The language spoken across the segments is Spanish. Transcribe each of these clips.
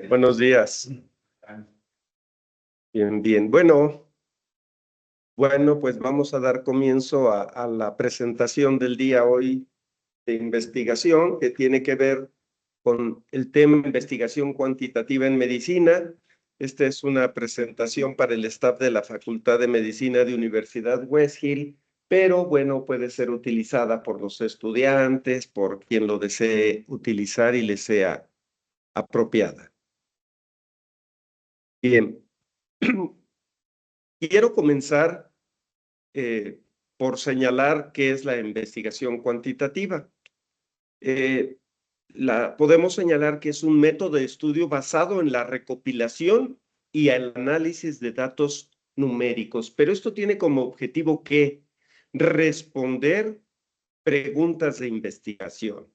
Buenos días. Bien, bien. Bueno, pues vamos a dar comienzo a la presentación del día hoy de investigación que tiene que ver con el tema investigación cuantitativa en medicina. Esta es una presentación para el staff de la Facultad de Medicina de Universidad West Hill, pero bueno, puede ser utilizada por los estudiantes, por quien lo desee utilizar y le sea apropiada. Bien. Quiero comenzar por señalar qué es la investigación cuantitativa. Podemos señalar que es un método de estudio basado en la recopilación y el análisis de datos numéricos, pero esto tiene como objetivo que responder preguntas de investigación.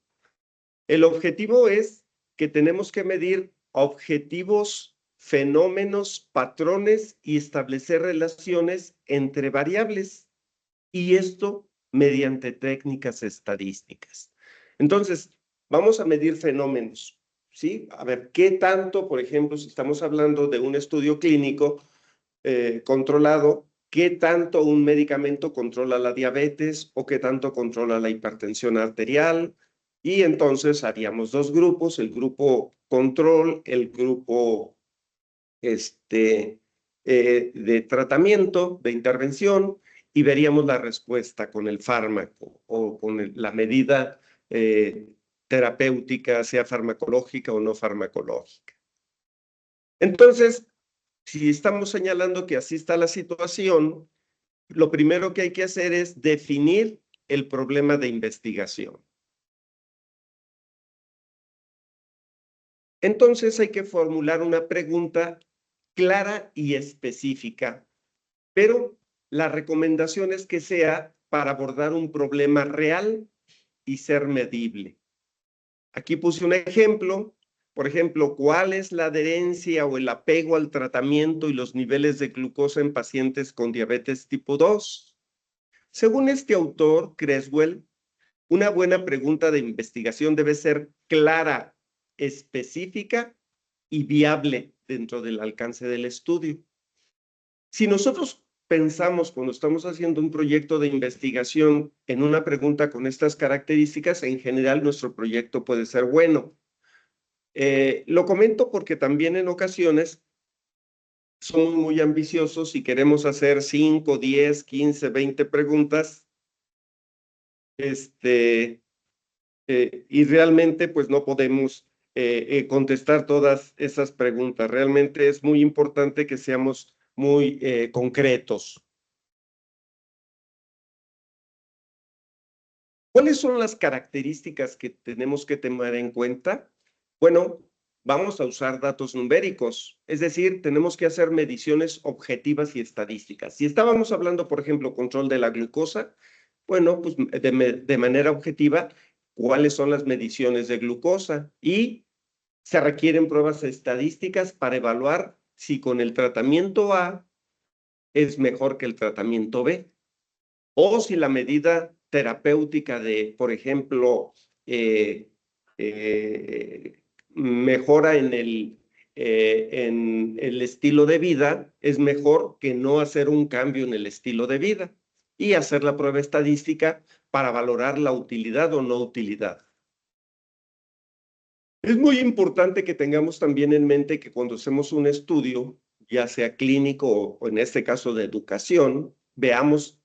El objetivo es que tenemos que medir objetivos, fenómenos, patrones y establecer relaciones entre variables, y esto mediante técnicas estadísticas. Entonces, vamos a medir fenómenos, ¿sí? A ver, ¿qué tanto, por ejemplo, si estamos hablando de un estudio clínico controlado, qué tanto un medicamento controla la diabetes o qué tanto controla la hipertensión arterial? Y entonces haríamos dos grupos, el grupo control, el grupo de tratamiento, de intervención, y veríamos la respuesta con el fármaco o con la medida terapéutica, sea farmacológica o no farmacológica. Entonces, si estamos señalando que así está la situación, lo primero que hay que hacer es definir el problema de investigación. Entonces hay que formular una pregunta clara y específica, pero la recomendación es que sea para abordar un problema real y ser medible. Aquí puse un ejemplo. Por ejemplo, ¿cuál es la adherencia o el apego al tratamiento y los niveles de glucosa en pacientes con diabetes tipo 2? Según este autor, Creswell, una buena pregunta de investigación debe ser clara, específica y viable dentro del alcance del estudio. Si nosotros pensamos cuando estamos haciendo un proyecto de investigación en una pregunta con estas características, en general nuestro proyecto puede ser bueno. Lo comento porque también en ocasiones somos muy ambiciosos y queremos hacer 5, 10, 15, 20 preguntas, y realmente pues no podemos contestar todas esas preguntas. Realmente es muy importante que seamos muy concretos. ¿Cuáles son las características que tenemos que tener en cuenta? Bueno, vamos a usar datos numéricos, es decir, tenemos que hacer mediciones objetivas y estadísticas. Si estábamos hablando, por ejemplo, control de la glucosa, bueno, pues de manera objetiva, ¿cuáles son las mediciones de glucosa? Y se requieren pruebas estadísticas para evaluar si con el tratamiento A es mejor que el tratamiento B, o si la medida terapéutica de, por ejemplo, mejora en el estilo de vida, es mejor que no hacer un cambio en el estilo de vida y hacer la prueba estadística para valorar la utilidad o no utilidad. Es muy importante que tengamos también en mente que cuando hacemos un estudio, ya sea clínico o en este caso de educación, veamos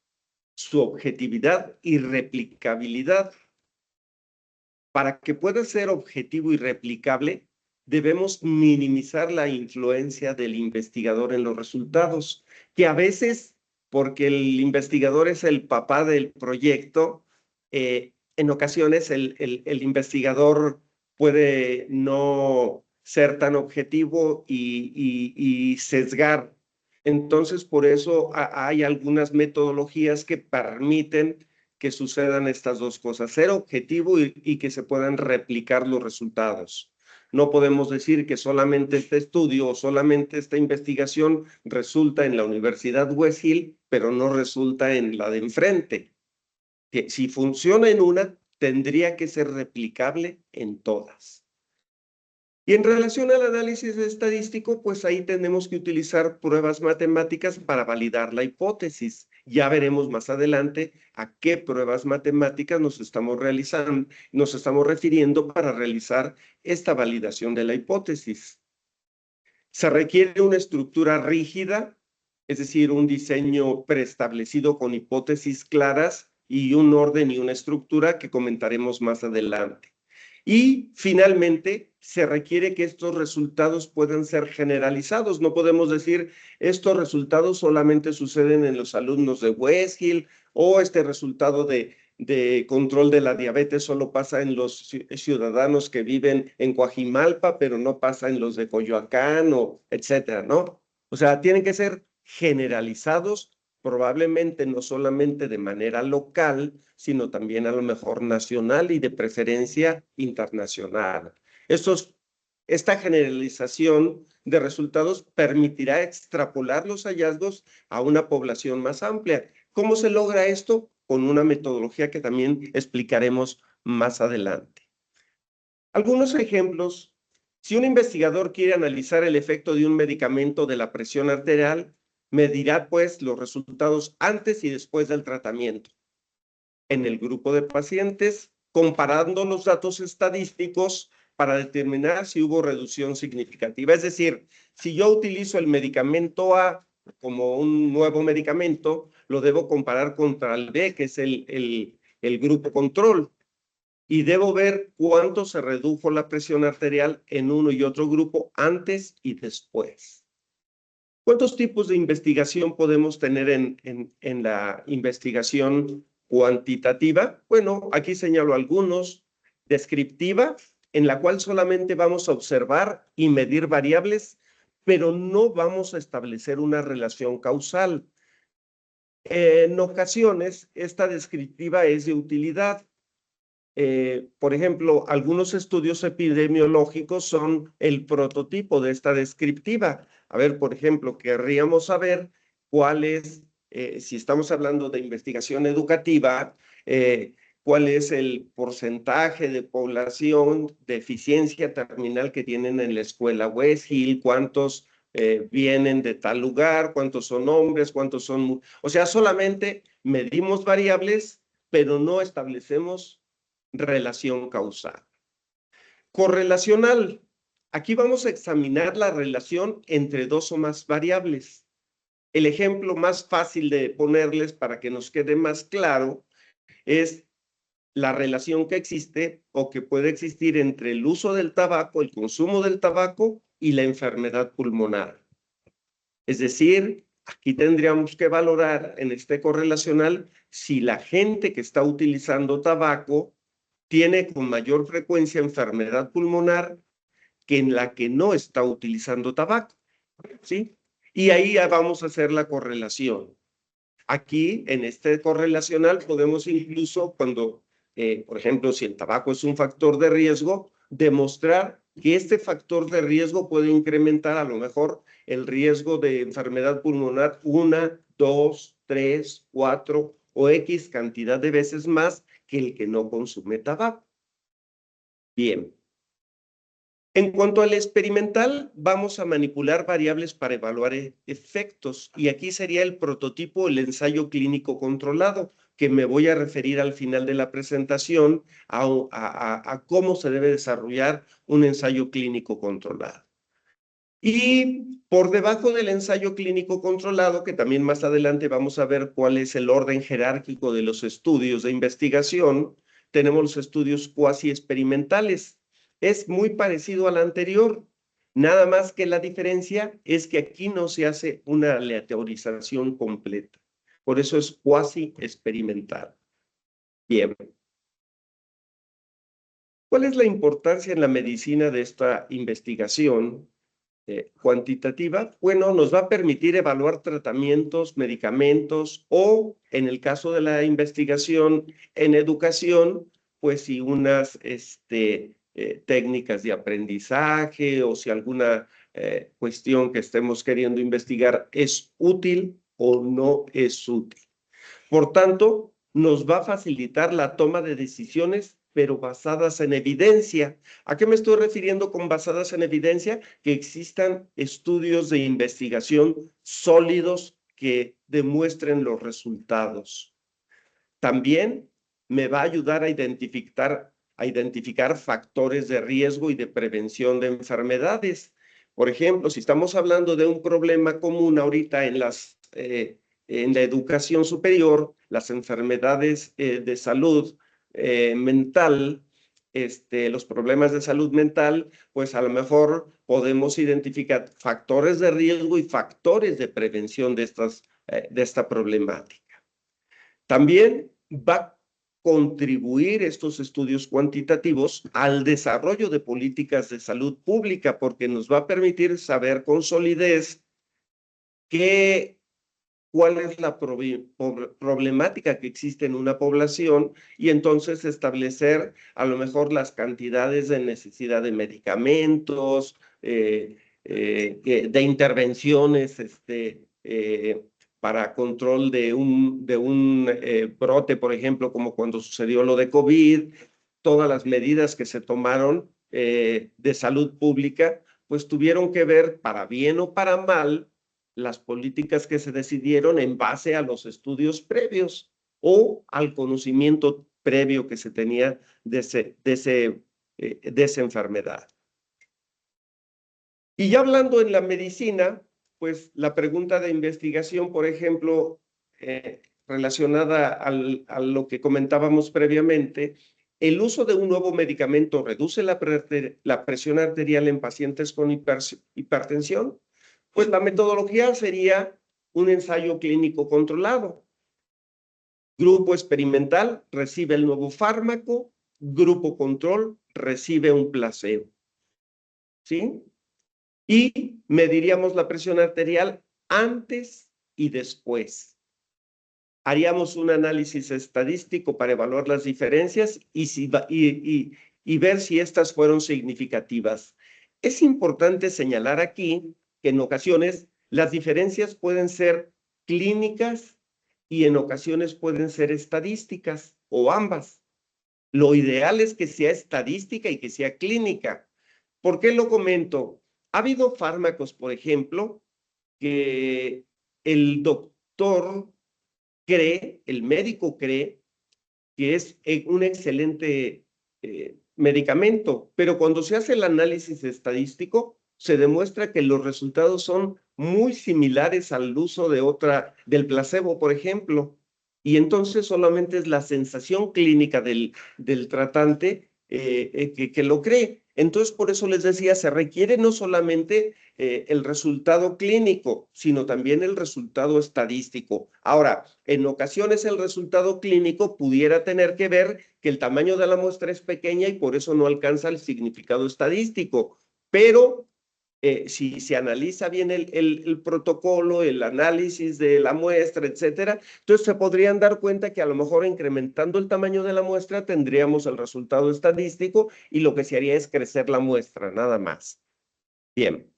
su objetividad y replicabilidad. Para que pueda ser objetivo y replicable, debemos minimizar la influencia del investigador en los resultados, que a veces, porque el investigador es el papá del proyecto, en ocasiones el investigador puede no ser tan objetivo y sesgar. Entonces, por eso hay algunas metodologías que permiten que sucedan estas dos cosas, ser objetivo y que se puedan replicar los resultados. No podemos decir que solamente este estudio o solamente esta investigación resulta en la Universidad West Hill, pero no resulta en la de enfrente. Que si funciona en una, tendría que ser replicable en todas. Y en relación al análisis estadístico, pues ahí tenemos que utilizar pruebas matemáticas para validar la hipótesis. Ya veremos más adelante a qué pruebas matemáticas nos estamos refiriendo para realizar esta validación de la hipótesis. Se requiere una estructura rígida, es decir, un diseño preestablecido con hipótesis claras y un orden y una estructura que comentaremos más adelante. Y finalmente, se requiere que estos resultados puedan ser generalizados. No podemos decir, estos resultados solamente suceden en los alumnos de West Hill o este resultado de control de la diabetes solo pasa en los ciudadanos que viven en Coajimalpa, pero no pasa en los de Coyoacán, o etcétera, ¿no? O sea, tienen que ser generalizados, probablemente no solamente de manera local, sino también a lo mejor nacional y de preferencia internacional. Esta generalización de resultados permitirá extrapolar los hallazgos a una población más amplia. ¿Cómo se logra esto? Con una metodología que también explicaremos más adelante. Algunos ejemplos. Si un investigador quiere analizar el efecto de un medicamento de la presión arterial, medirá pues los resultados antes y después del tratamiento en el grupo de pacientes, comparando los datos estadísticos para determinar si hubo reducción significativa. Es decir, si yo utilizo el medicamento A como un nuevo medicamento, lo debo comparar contra el B, que es el grupo control, y debo ver cuánto se redujo la presión arterial en uno y otro grupo antes y después. ¿Cuántos tipos de investigación podemos tener en la investigación cuantitativa? Bueno, aquí señalo algunos. Descriptiva, en la cual solamente vamos a observar y medir variables, pero no vamos a establecer una relación causal. En ocasiones, esta descriptiva es de utilidad. Por ejemplo, algunos estudios epidemiológicos son el prototipo de esta descriptiva. A ver, por ejemplo, querríamos saber cuál es, si estamos hablando de investigación educativa, cuál es el porcentaje de población de eficiencia terminal que tienen en la escuela West Hill, cuántos vienen de tal lugar, cuántos son hombres, cuántos son... O sea, solamente medimos variables, pero no establecemos relación causal. Correlacional. Aquí vamos a examinar la relación entre dos o más variables. El ejemplo más fácil de ponerles para que nos quede más claro es la relación que existe o que puede existir entre el uso del tabaco, el consumo del tabaco y la enfermedad pulmonar. Es decir, aquí tendríamos que valorar en este correlacional si la gente que está utilizando tabaco tiene con mayor frecuencia enfermedad pulmonar que en la que no está utilizando tabaco, ¿sí? Y ahí ya vamos a hacer la correlación. Aquí, en este correlacional, podemos incluso cuando, por ejemplo, si el tabaco es un factor de riesgo, demostrar que este factor de riesgo puede incrementar a lo mejor el riesgo de enfermedad pulmonar 1, 2, 3, 4 o X cantidad de veces más que el que no consume tabaco. Bien. En cuanto al experimental, vamos a manipular variables para evaluar efectos. Y aquí sería el prototipo, el ensayo clínico controlado, que me voy a referir al final de la presentación a cómo se debe desarrollar un ensayo clínico controlado. Y por debajo del ensayo clínico controlado, que también más adelante vamos a ver cuál es el orden jerárquico de los estudios de investigación, tenemos los estudios cuasi experimentales. Es muy parecido al anterior, nada más que la diferencia es que aquí no se hace una aleatorización completa. Por eso es cuasi experimental. Bien. ¿Cuál es la importancia en la medicina de esta investigación cuantitativa? Bueno, nos va a permitir evaluar tratamientos, medicamentos o, en el caso de la investigación en educación, pues si unas técnicas de aprendizaje o si alguna cuestión que estemos queriendo investigar es útil o no es útil. Por tanto, nos va a facilitar la toma de decisiones pero basadas en evidencia. ¿A qué me estoy refiriendo con basadas en evidencia? Que existan estudios de investigación sólidos que demuestren los resultados. También me va a ayudar a identificar factores de riesgo y de prevención de enfermedades. Por ejemplo, si estamos hablando de un problema común ahorita en la educación superior, las enfermedades de salud mental, los problemas de salud mental, pues a lo mejor podemos identificar factores de riesgo y factores de prevención de esta problemática. También va a contribuir estos estudios cuantitativos al desarrollo de políticas de salud pública, porque nos va a permitir saber con solidez cuál es la problemática que existe en una población y entonces establecer a lo mejor las cantidades de necesidad de medicamentos, de intervenciones para control de un brote, por ejemplo, como cuando sucedió lo de COVID, todas las medidas que se tomaron de salud pública, pues tuvieron que ver, para bien o para mal, las políticas que se decidieron en base a los estudios previos o al conocimiento previo que se tenía de esa enfermedad. Y ya hablando en la medicina, pues la pregunta de investigación, por ejemplo, relacionada a lo que comentábamos previamente, ¿el uso de un nuevo medicamento reduce la presión arterial en pacientes con hipertensión? Pues la metodología sería un ensayo clínico controlado. Grupo experimental recibe el nuevo fármaco, grupo control recibe un placebo. ¿Sí? Y mediríamos la presión arterial antes y después. Haríamos un análisis estadístico para evaluar las diferencias y ver si estas fueron significativas. Es importante señalar aquí que en ocasiones las diferencias pueden ser clínicas y en ocasiones pueden ser estadísticas o ambas. Lo ideal es que sea estadística y que sea clínica. ¿Por qué lo comento? Ha habido fármacos, por ejemplo, que el doctor cree, el médico cree que es un excelente medicamento, pero cuando se hace el análisis estadístico, se demuestra que los resultados son muy similares al uso del placebo, por ejemplo, y entonces solamente es la sensación clínica del tratante que lo cree. Entonces, por eso les decía, se requiere no solamente el resultado clínico, sino también el resultado estadístico. Ahora, en ocasiones el resultado clínico pudiera tener que ver que el tamaño de la muestra es pequeña y por eso no alcanza el significado estadístico, pero si se analiza bien el protocolo, el análisis de la muestra, etcétera, entonces se podrían dar cuenta que a lo mejor incrementando el tamaño de la muestra tendríamos el resultado estadístico y lo que se haría es crecer la muestra, nada más. Bien.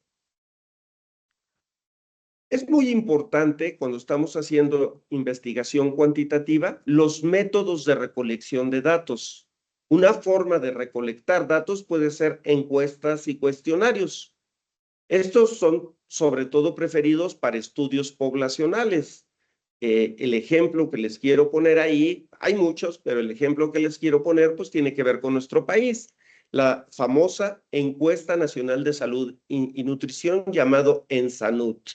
Es muy importante cuando estamos haciendo investigación cuantitativa los métodos de recolección de datos. Una forma de recolectar datos puede ser encuestas y cuestionarios. Estos son sobre todo preferidos para estudios poblacionales. El ejemplo que les quiero poner ahí, hay muchos, pero el ejemplo que les quiero poner pues tiene que ver con nuestro país. La famosa Encuesta Nacional de Salud y Nutrición llamado ENSANUT.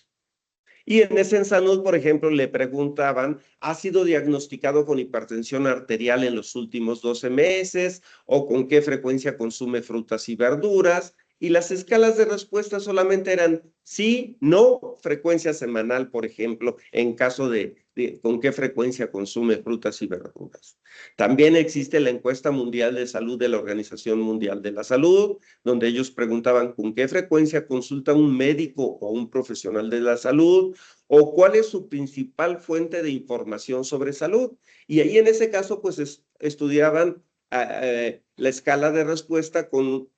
Y en ese ENSANUT, por ejemplo, le preguntaban, ¿ha sido diagnosticado con hipertensión arterial en los últimos 12 meses? ¿O con qué frecuencia consume frutas y verduras? Y las escalas de respuesta solamente eran sí, no, frecuencia semanal, por ejemplo, en caso de con qué frecuencia consume frutas y verduras. También existe la encuesta mundial de salud de la Organización Mundial de la Salud, donde ellos preguntaban con qué frecuencia consulta un médico o un profesional de la salud, o cuál es su principal fuente de información sobre salud. Y ahí en ese caso, pues estudiaban la escala de respuesta con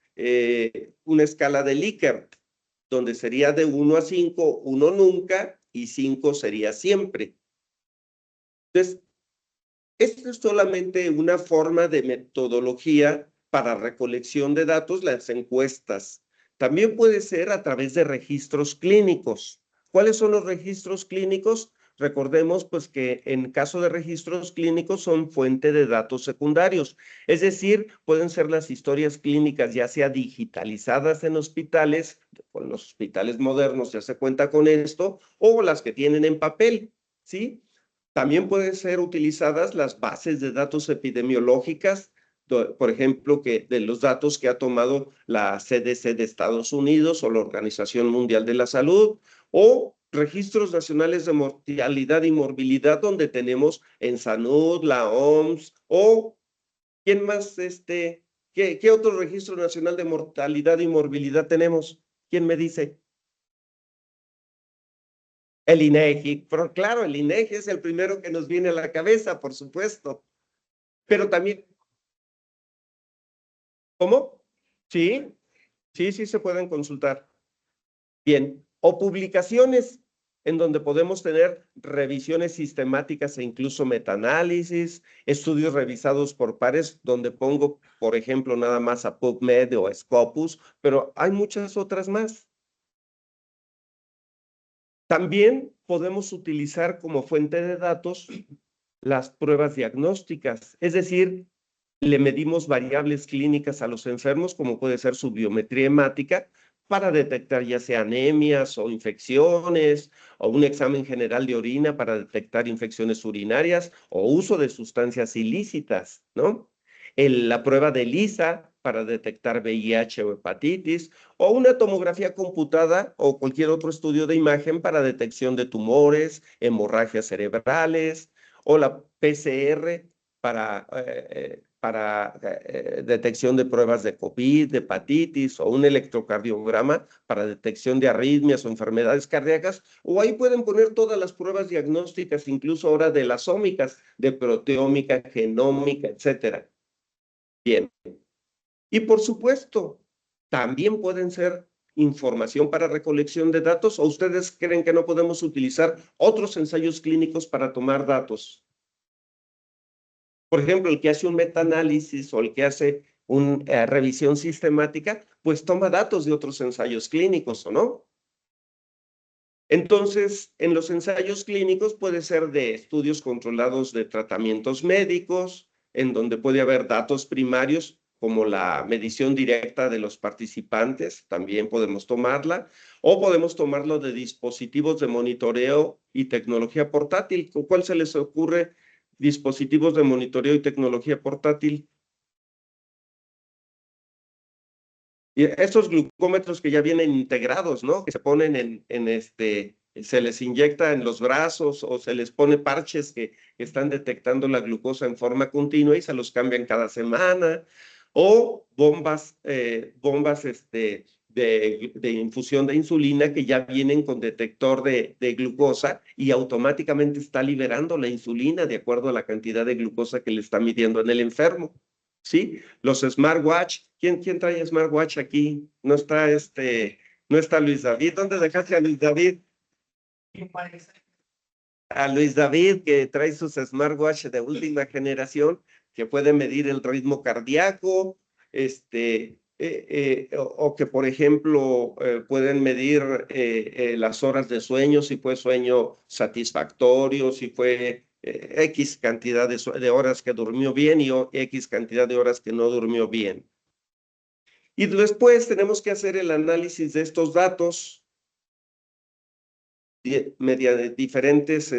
una escala de Likert, donde sería de 1 a 5, 1 nunca y 5 sería siempre. Entonces, Esto es solamente una forma de metodología para recolección de datos, las encuestas. También puede ser a través de registros clínicos. ¿Cuáles son los registros clínicos? Recordemos pues que en caso de registros clínicos son fuente de datos secundarios, es decir, pueden ser las historias clínicas ya sea digitalizadas en hospitales, con los hospitales modernos ya se cuenta con esto, o las que tienen en papel, ¿sí? También pueden ser utilizadas las bases de datos epidemiológicas, por ejemplo, que de los datos que ha tomado la CDC de Estados Unidos o la Organización Mundial de la Salud, o registros nacionales de mortalidad y morbilidad, donde tenemos en Salud, la OMS, o ¿quién más? ¿Qué otro registro nacional de mortalidad y morbilidad tenemos? ¿Quién me dice? El INEGI, pero claro, el INEGI es el primero que nos viene a la cabeza, por supuesto. Pero también, ¿cómo? Sí, sí se pueden consultar. Bien, o publicaciones en donde podemos tener revisiones sistemáticas e incluso metaanálisis, estudios revisados por pares, donde pongo, por ejemplo, nada más a PubMed o a Scopus, pero hay muchas otras más. También podemos utilizar como fuente de datos las pruebas diagnósticas, es decir, le medimos variables clínicas a los enfermos, como puede ser su biometría hemática, para detectar ya sea anemias o infecciones, o un examen general de orina para detectar infecciones urinarias o uso de sustancias ilícitas, ¿no? La prueba de ELISA para detectar VIH o hepatitis, o una tomografía computada o cualquier otro estudio de imagen para detección de tumores, hemorragias cerebrales, o la PCR para detección de pruebas de COVID, de hepatitis, o un electrocardiograma para detección de arritmias o enfermedades cardíacas, o ahí pueden poner todas las pruebas diagnósticas, incluso ahora de las ómicas, de proteómica, genómica, etcétera. Bien. Y por supuesto, también pueden ser información para recolección de datos, o ustedes creen que no podemos utilizar otros ensayos clínicos para tomar datos. Por ejemplo, el que hace un metaanálisis o el que hace una revisión sistemática, pues toma datos de otros ensayos clínicos, ¿o no? Entonces, en los ensayos clínicos puede ser de estudios controlados de tratamientos médicos, en donde puede haber datos primarios como la medición directa de los participantes, también podemos tomarla, o podemos tomarlo de dispositivos de monitoreo y tecnología portátil. ¿Cuál se les ocurre? Dispositivos de monitoreo y tecnología portátil. Y esos glucómetros que ya vienen integrados, ¿no? Que se ponen se les inyecta en los brazos o se les pone parches que están detectando la glucosa en forma continua y se los cambian cada semana. O bombas de infusión de insulina que ya vienen con detector de glucosa y automáticamente está liberando la insulina de acuerdo a la cantidad de glucosa que le está midiendo en el enfermo. ¿Sí? Los smartwatch. ¿Quién trae smartwatch aquí? No está Luis David. ¿Dónde dejaste a Luis David? A Luis David, que trae sus smartwatch de última generación, que puede medir el ritmo cardíaco, o que, por ejemplo, pueden medir las horas de sueño, si fue sueño satisfactorio, si fue X cantidad de horas que durmió bien y X cantidad de horas que no durmió bien. Y después tenemos que hacer el análisis de estos datos mediante diferentes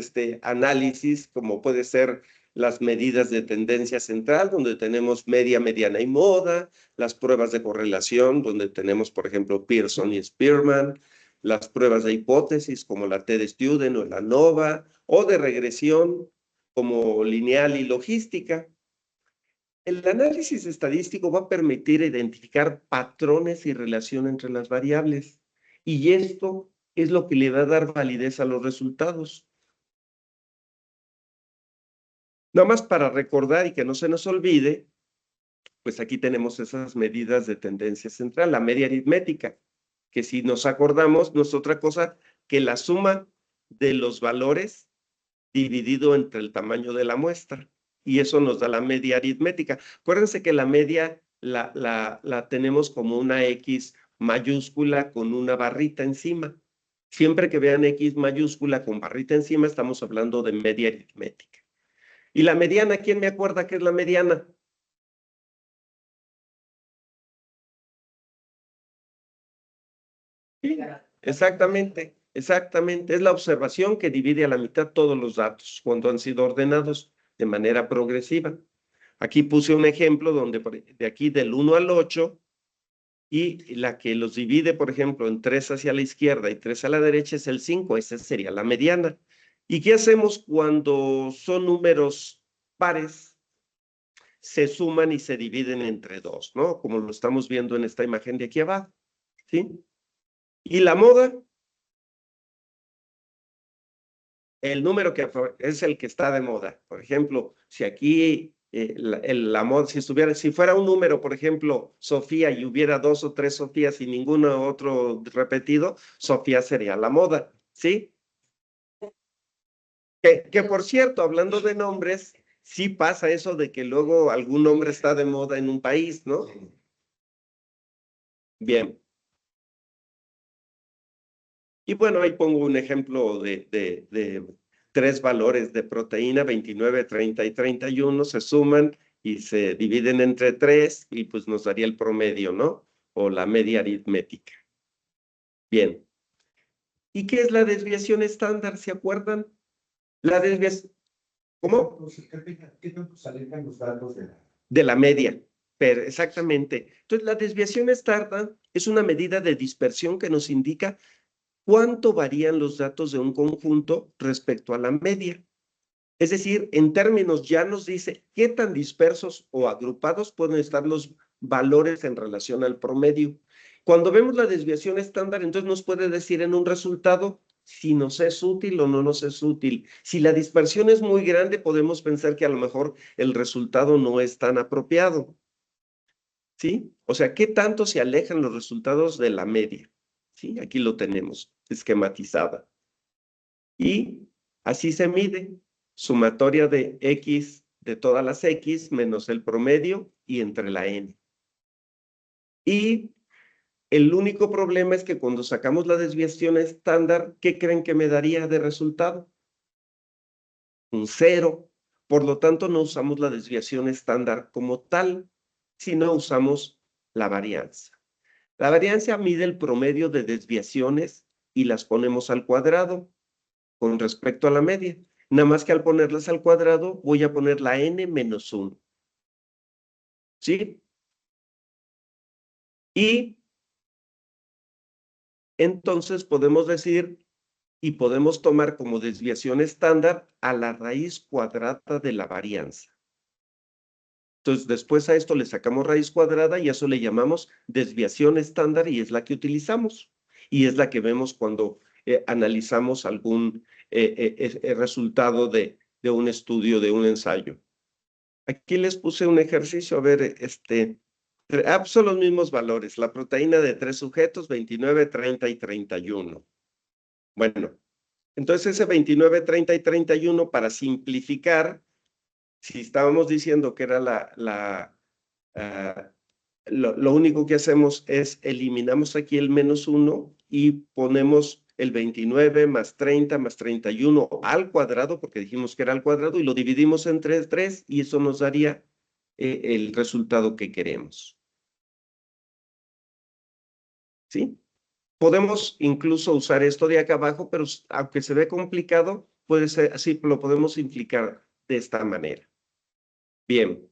análisis, como puede ser las medidas de tendencia central, donde tenemos media, mediana y moda, las pruebas de correlación, donde tenemos, por ejemplo, Pearson y Spearman, las pruebas de hipótesis, como la TED-Student o la ANOVA, o de regresión, como lineal y logística. El análisis estadístico va a permitir identificar patrones y relación entre las variables, y esto es lo que le va a dar validez a los resultados. Nada más para recordar y que no se nos olvide, pues aquí tenemos esas medidas de tendencia central, la media aritmética, que si nos acordamos no es otra cosa que la suma de los valores dividido entre el tamaño de la muestra. y eso nos da la media aritmética. Acuérdense que la media la tenemos como una X mayúscula con una barrita encima. Siempre que vean X mayúscula con barrita encima, estamos hablando de media aritmética. ¿Y la mediana? ¿Quién me acuerda qué es la mediana? Sí, exactamente, exactamente. Es la observación que divide a la mitad todos los datos cuando han sido ordenados de manera progresiva. Aquí puse un ejemplo donde de aquí del 1 al 8 y la que los divide, por ejemplo, en 3 hacia la izquierda y 3 a la derecha es el 5, esa sería la mediana. ¿Y qué hacemos cuando son números pares? Se suman y se dividen entre 2, ¿no? Como lo estamos viendo en esta imagen de aquí abajo, ¿sí? Y la moda, el número que es el que está de moda. Por ejemplo, si aquí la moda, si fuera un número, por ejemplo, Sofía, y hubiera 2 o 3 Sofías y ninguno otro repetido, Sofía sería la moda, ¿sí? Que por cierto, hablando de nombres, sí pasa eso de que luego algún nombre está de moda en un país, ¿no? Bien. Y bueno, ahí pongo un ejemplo de 3 valores de proteína, 29, 30 y 31, se suman y se dividen entre 3 y pues nos daría el promedio, ¿no? O la media aritmética. Bien. ¿Y qué es la desviación estándar? ¿Se acuerdan? La desviación, ¿cómo? ¿Qué tanto se alejan los datos De la media. Pero exactamente. Entonces, la desviación estándar es una medida de dispersión que nos indica cuánto varían los datos de un conjunto respecto a la media. Es decir, en términos ya nos dice qué tan dispersos o agrupados pueden estar los valores en relación al promedio. Cuando vemos la desviación estándar, entonces nos puede decir en un resultado si nos es útil o no nos es útil. Si la dispersión es muy grande, podemos pensar que a lo mejor el resultado no es tan apropiado. ¿Sí? O sea, ¿qué tanto se alejan los resultados de la media? ¿Sí? Aquí lo tenemos esquematizada. Y así se mide sumatoria de X de todas las X menos el promedio y entre la N. Y el único problema es que cuando sacamos la desviación estándar, ¿qué creen que me daría de resultado? Un 0. Por lo tanto, no usamos la desviación estándar como tal, sino usamos la varianza. La varianza mide el promedio de desviaciones y las ponemos al cuadrado con respecto a la media. Nada más que al ponerlas al cuadrado, voy a poner la n menos 1. ¿Sí? Y entonces podemos decir y podemos tomar como desviación estándar a la raíz cuadrada de la varianza. Entonces, después a esto le sacamos raíz cuadrada y a eso le llamamos desviación estándar y es la que utilizamos. Y es la que vemos cuando analizamos algún resultado de un estudio, de un ensayo. Aquí les puse un ejercicio, a ver, son los mismos valores, la proteína de 3 sujetos, 29, 30 y 31. Bueno, entonces ese 29, 30 y 31, para simplificar, si estábamos diciendo que era lo único que hacemos es eliminamos aquí el menos 1 y ponemos el 29 más 30 más 31 al cuadrado, porque dijimos que era al cuadrado, y lo dividimos entre 3 y eso nos daría el resultado que queremos. ¿Sí? Podemos incluso usar esto de acá abajo, pero aunque se ve complicado, puede ser así, lo podemos implicar de esta manera. Bien.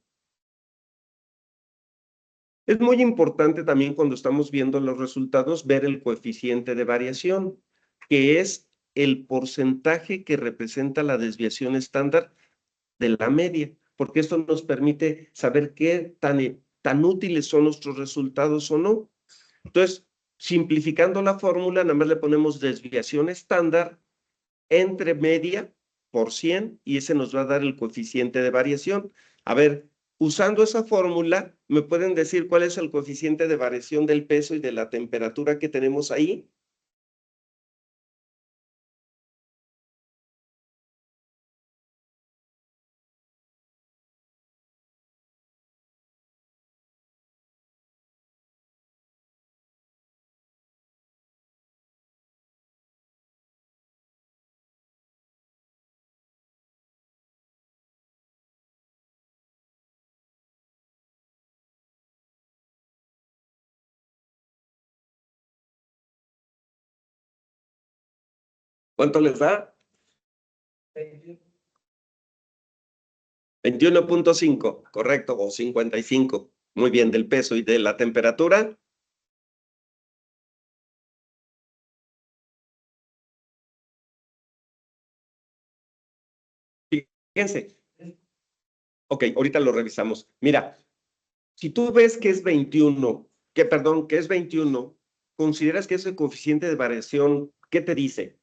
Es muy importante también cuando estamos viendo los resultados ver el coeficiente de variación, que es el porcentaje que representa la desviación estándar de la media, porque esto nos permite saber qué tan útiles son nuestros resultados o no. Entonces, simplificando la fórmula, nada más le ponemos desviación estándar entre media por 100 y ese nos va a dar el coeficiente de variación. A ver, usando esa fórmula, ¿me pueden decir cuál es el coeficiente de variación del peso y de la temperatura que tenemos ahí? ¿Cuánto les da? 21.5, correcto, o 55. Muy bien, del peso y de la temperatura. Fíjense. Ok, ahorita lo revisamos. Mira, si tú ves que es 21, que es 21, consideras que ese coeficiente de variación, ¿qué te dice?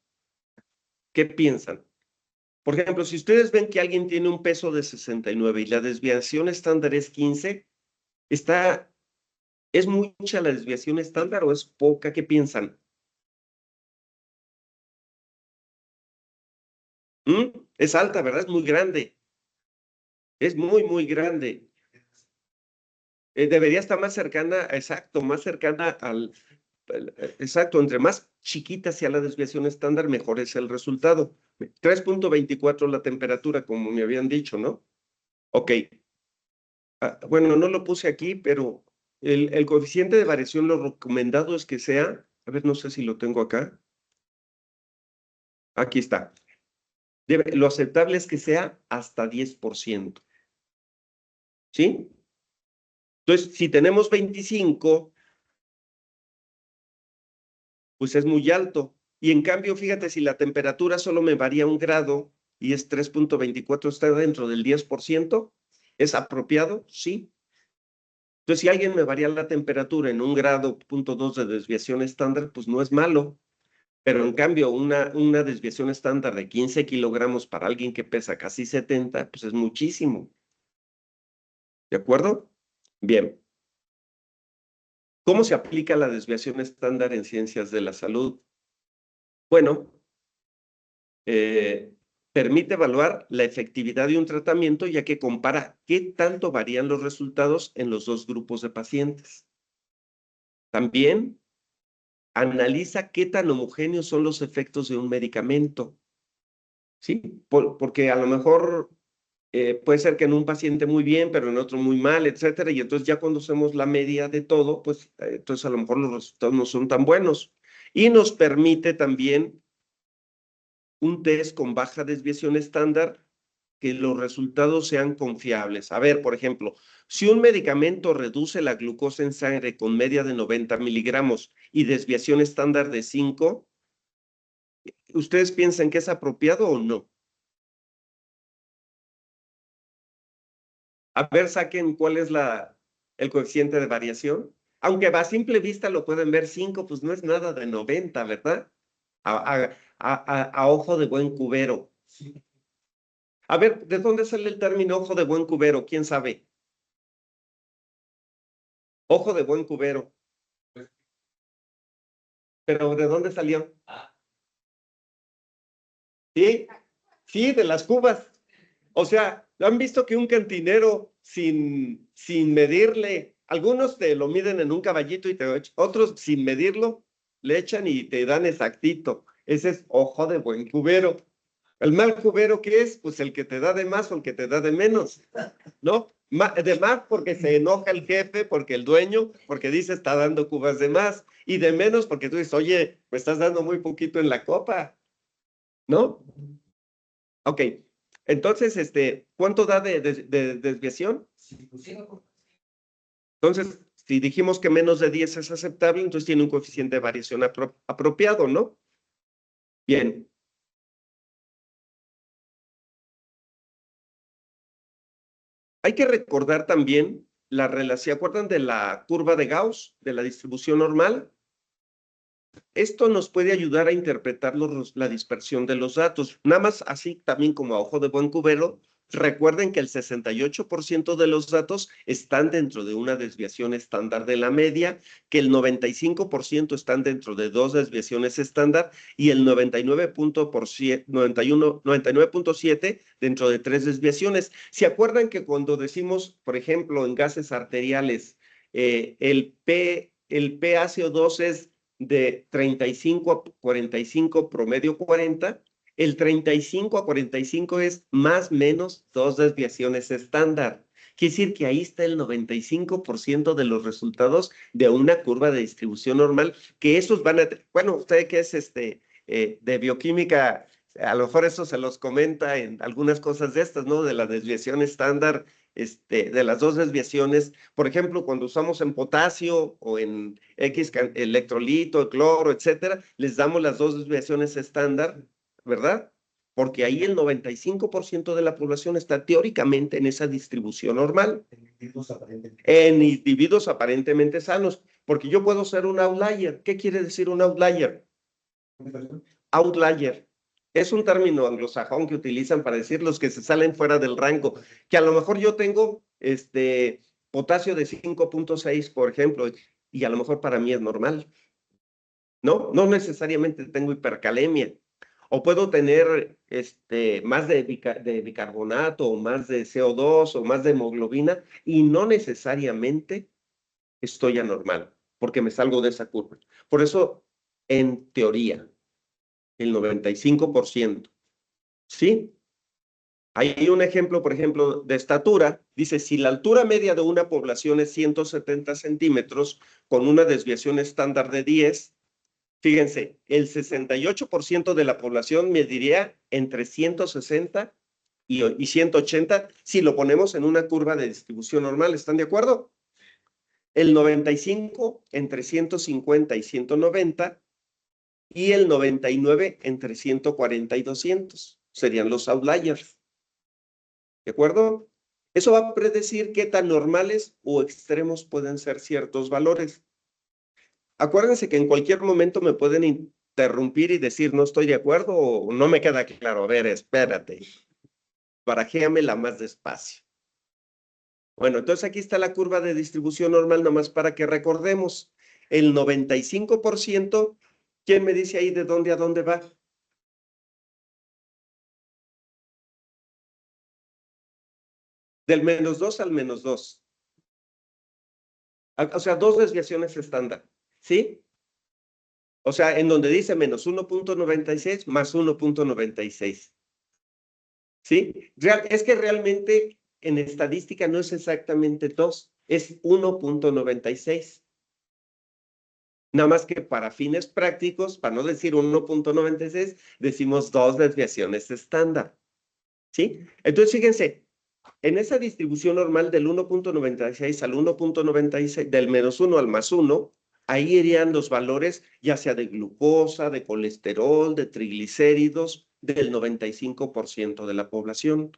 ¿Qué piensan? Por ejemplo, si ustedes ven que alguien tiene un peso de 69 y la desviación estándar es 15, ¿es mucha la desviación estándar o es poca? ¿Qué piensan? Es alta, ¿verdad? Es muy grande. Es muy, muy grande. Debería estar más cercana, exacto, más cercana exacto, entre más chiquita sea la desviación estándar, mejor es el resultado. 3.24 la temperatura, como me habían dicho, ¿no? Ok. Bueno, no lo puse aquí, pero el coeficiente de variación, lo recomendado es que sea, a ver, no sé si lo tengo acá. Aquí está. Lo aceptable es que sea hasta 10%. ¿Sí? Entonces, si tenemos 25, pues es muy alto. Y en cambio, fíjate, si la temperatura solo me varía 1 grado y es 3.24, está dentro del 10%, ¿es apropiado? Sí. Entonces, si alguien me varía la temperatura en 1,2 grados de desviación estándar, pues no es malo. Pero en cambio, una desviación estándar de 15 kilogramos para alguien que pesa casi 70, pues es muchísimo. ¿De acuerdo? Bien. ¿Cómo se aplica la desviación estándar en ciencias de la salud? Bueno, permite evaluar la efectividad de un tratamiento, ya que compara qué tanto varían los resultados en los dos grupos de pacientes. También analiza qué tan homogéneos son los efectos de un medicamento. ¿Sí? Porque a lo mejor puede ser que en un paciente muy bien, pero en otro muy mal, etcétera. Y entonces ya cuando hacemos la media de todo, pues entonces a lo mejor los resultados no son tan buenos. Y nos permite también un test con baja desviación estándar, que los resultados sean confiables. A ver, por ejemplo, si un medicamento reduce la glucosa en sangre con media de 90 miligramos y desviación estándar de 5, ¿ustedes piensan que es apropiado o no? A ver, saquen cuál es el coeficiente de variación. Aunque a simple vista lo pueden ver 5, pues no es nada de 90, ¿verdad? A ojo de buen cubero. A ver, ¿de dónde sale el término ojo de buen cubero? ¿Quién sabe? Ojo de buen cubero. ¿Pero de dónde salió? Sí, sí, de las cubas. O sea, ¿han visto que un cantinero sin medirle, algunos te lo miden en un caballito y otros sin medirlo, le echan y te dan exactito? Ese es ojo de buen cubero. ¿El mal cubero qué es? Pues el que te da de más o el que te da de menos, ¿no? De más porque se enoja el jefe, porque el dueño, porque dice está dando cubas de más, y de menos porque tú dices, oye, me estás dando muy poquito en la copa, ¿no? Ok, entonces, ¿cuánto da de desviación? Entonces, si dijimos que menos de 10 es aceptable, entonces tiene un coeficiente de variación apropiado, ¿no? Bien. Hay que recordar también la relación, ¿se acuerdan de la curva de Gauss, de la distribución normal? Esto nos puede ayudar a interpretar la dispersión de los datos. Nada más así también como a ojo de buen cubero, recuerden que el 68% de los datos están dentro de una desviación estándar de la media, que el 95% están dentro de dos desviaciones estándar y el 99.7 dentro de tres desviaciones. ¿Se acuerdan que cuando decimos, por ejemplo, en gases arteriales, el PaCO2 es de 35 a 45, promedio 40, el 35 a 45 es más o menos dos desviaciones estándar. Quiere decir que ahí está el 95% de los resultados de una curva de distribución normal, que esos van a, bueno, usted que es de bioquímica, a lo mejor eso se los comenta en algunas cosas de estas, ¿no? De la desviación estándar, de las dos desviaciones. Por ejemplo, cuando usamos en potasio o en electrolito, cloro, etcétera, les damos las dos desviaciones estándar, ¿verdad? Porque ahí el 95% de la población está teóricamente en esa distribución normal. En individuos aparentemente sanos. Porque yo puedo ser un outlier. ¿Qué quiere decir un outlier? Outlier. Es un término anglosajón que utilizan para decir los que se salen fuera del rango. Que a lo mejor yo tengo potasio de 5.6, por ejemplo, y a lo mejor para mí es normal. No necesariamente tengo hipercalemia. O puedo tener más de bicarbonato, o más de CO2, o más de hemoglobina, y no necesariamente estoy anormal, porque me salgo de esa curva. Por eso, en teoría, el 95%, ¿sí? Hay un ejemplo, por ejemplo, de estatura. Dice, si la altura media de una población es 170 centímetros, con una desviación estándar de 10, fíjense, el 68% de la población mediría entre 160 y 180 si lo ponemos en una curva de distribución normal. ¿Están de acuerdo? El 95 entre 150 y 190 y el 99 entre 140 y 200. Serían los outliers. ¿De acuerdo? Eso va a predecir qué tan normales o extremos pueden ser ciertos valores. Acuérdense que en cualquier momento me pueden interrumpir y decir no estoy de acuerdo o no me queda claro. A ver, espérate. Barajéamela más despacio. Bueno, entonces aquí está la curva de distribución normal, nomás para que recordemos. El 95%, ¿quién me dice ahí de dónde a dónde va? Del -2 al -2. O sea, dos desviaciones estándar, ¿sí? O sea, en donde dice -1.96 más 1.96. ¿Sí? Es que realmente en estadística no es exactamente 2, es 1.96. Nada más que para fines prácticos, para no decir 1.96, decimos dos desviaciones estándar. ¿Sí? Entonces, fíjense, en esa distribución normal del 1.96 al 1.96, del -1 al +1, ahí irían los valores ya sea de glucosa, de colesterol, de triglicéridos, del 95% de la población.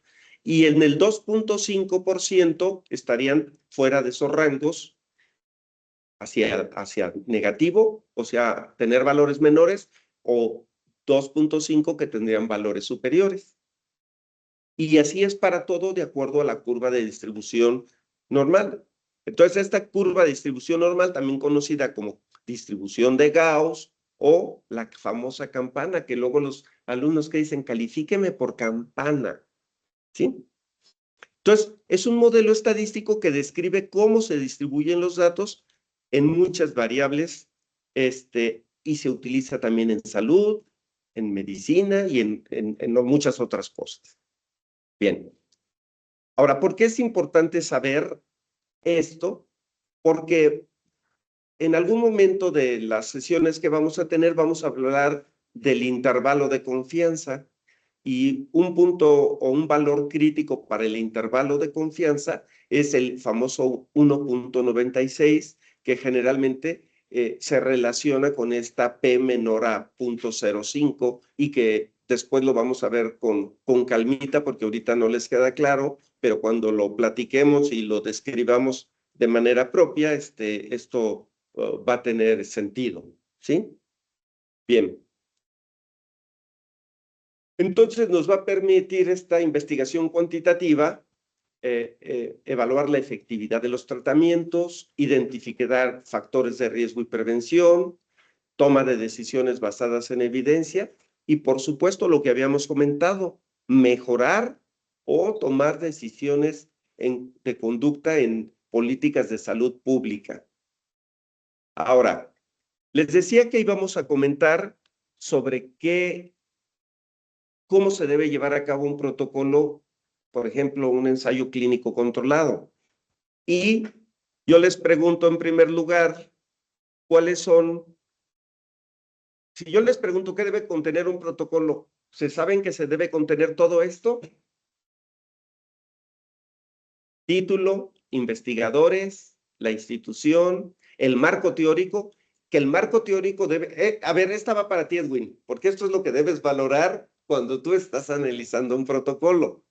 Y en el 2.5% estarían fuera de esos rangos hacia negativo, o sea, tener valores menores, o 2.5 que tendrían valores superiores. Y así es para todo de acuerdo a la curva de distribución normal. Entonces, esta curva de distribución normal, también conocida como distribución de Gauss o la famosa campana, que luego los alumnos que dicen, califíqueme por campana, ¿sí? Entonces, es un modelo estadístico que describe cómo se distribuyen los datos en muchas variables, y se utiliza también en salud, en medicina y en muchas otras cosas. Bien. Ahora, ¿por qué es importante saber esto? Porque en algún momento de las sesiones que vamos a tener, vamos a hablar del intervalo de confianza, y un punto o un valor crítico para el intervalo de confianza es el famoso 1.96, que generalmente se relaciona con esta P menor a 0.05 y que después lo vamos a ver con calmita porque ahorita no les queda claro, pero cuando lo platiquemos y lo describamos de manera propia, esto va a tener sentido, ¿sí? Bien. Entonces nos va a permitir esta investigación cuantitativa evaluar la efectividad de los tratamientos, identificar factores de riesgo y prevención, toma de decisiones basadas en evidencia y, por supuesto, lo que habíamos comentado, mejorar o tomar decisiones de conducta en políticas de salud pública. Ahora, les decía que íbamos a comentar sobre cómo se debe llevar a cabo un protocolo, por ejemplo, un ensayo clínico controlado. Y yo les pregunto en primer lugar, ¿cuáles son Si yo les pregunto qué debe contener un protocolo, ¿se saben que se debe contener todo esto? Título, investigadores, la institución, el marco teórico, que el marco teórico debe... a ver, esta va para ti, Edwin, porque esto es lo que debes valorar cuando tú estás analizando un protocolo.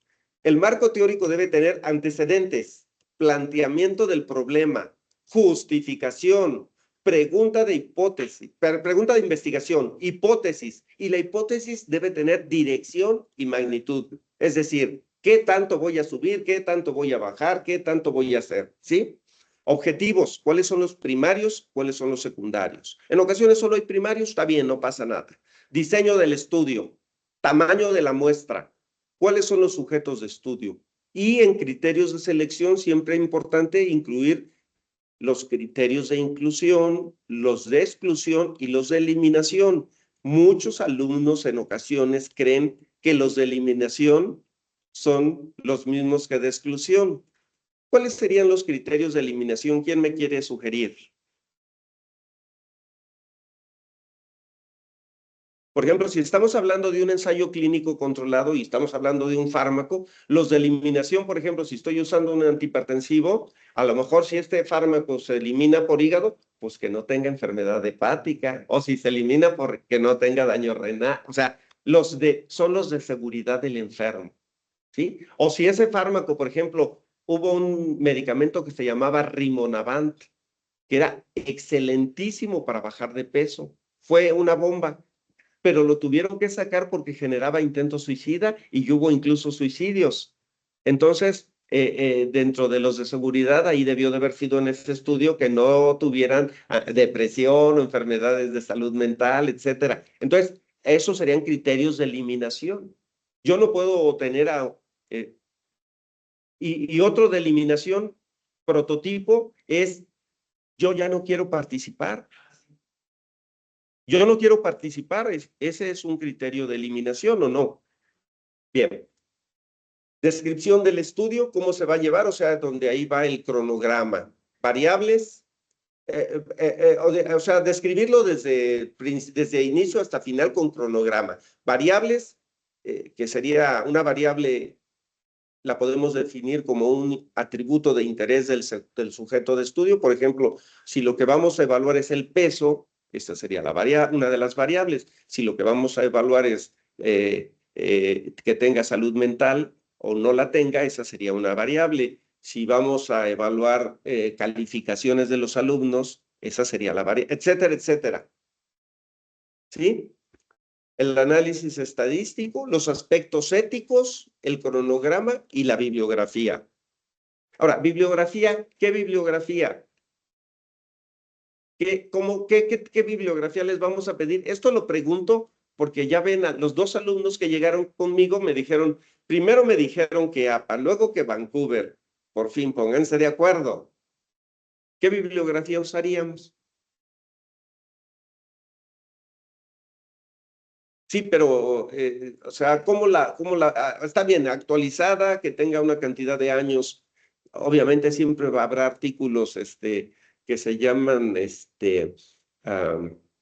El marco teórico debe tener antecedentes, planteamiento del problema, justificación, pregunta de hipótesis, pregunta de investigación, hipótesis, y la hipótesis debe tener dirección y magnitud. Es decir, ¿qué tanto voy a subir? ¿Qué tanto voy a bajar? ¿Qué tanto voy a hacer? ¿Sí? Objetivos, ¿cuáles son los primarios? ¿Cuáles son los secundarios? En ocasiones solo hay primarios, está bien, no pasa nada. Diseño del estudio, tamaño de la muestra, ¿cuáles son los sujetos de estudio? Y en criterios de selección siempre es importante incluir los criterios de inclusión, los de exclusión y los de eliminación. Muchos alumnos en ocasiones creen que los de eliminación son los mismos que de exclusión. ¿Cuáles serían los criterios de eliminación? ¿Quién me quiere sugerir? Por ejemplo, si estamos hablando de un ensayo clínico controlado y estamos hablando de un fármaco, los de eliminación, por ejemplo, si estoy usando un antihipertensivo, a lo mejor si este fármaco se elimina por hígado, pues que no tenga enfermedad hepática, o si se elimina porque no tenga daño renal, o sea, son los de seguridad del enfermo, ¿sí? O si ese fármaco, por ejemplo, hubo un medicamento que se llamaba Rimonabant, que era excelentísimo para bajar de peso, fue una bomba, pero lo tuvieron que sacar porque generaba intentos suicida y hubo incluso suicidios. Entonces, dentro de los de seguridad, ahí debió de haber sido en este estudio que no tuvieran depresión o enfermedades de salud mental, etcétera. Entonces, esos serían criterios de eliminación. Yo no puedo tener eh, y otro de eliminación, prototipo, es yo ya no quiero participar. Yo no quiero participar, ese es un criterio de eliminación o no. Bien. Descripción del estudio, cómo se va a llevar, o sea, donde ahí va el cronograma. Variables, o sea, describirlo desde inicio hasta final con cronograma. Variables, que sería una variable, la podemos definir como un atributo de interés del sujeto de estudio. Por ejemplo, si lo que vamos a evaluar es el peso, esta sería una de las variables. Si lo que vamos a evaluar es que tenga salud mental o no la tenga, esa sería una variable. Si vamos a evaluar calificaciones de los alumnos, esa sería la variable, etcétera, etcétera. ¿Sí? El análisis estadístico, los aspectos éticos, el cronograma y la bibliografía. Ahora, bibliografía, ¿qué bibliografía? ¿Qué bibliografía les vamos a pedir? Esto lo pregunto porque ya ven, los dos alumnos que llegaron conmigo me dijeron, primero me dijeron que APA, luego que Vancouver. Por fin, pónganse de acuerdo. ¿Qué bibliografía usaríamos? Sí, pero, o sea, está bien, actualizada, que tenga una cantidad de años. Obviamente siempre habrá artículos, que se llaman,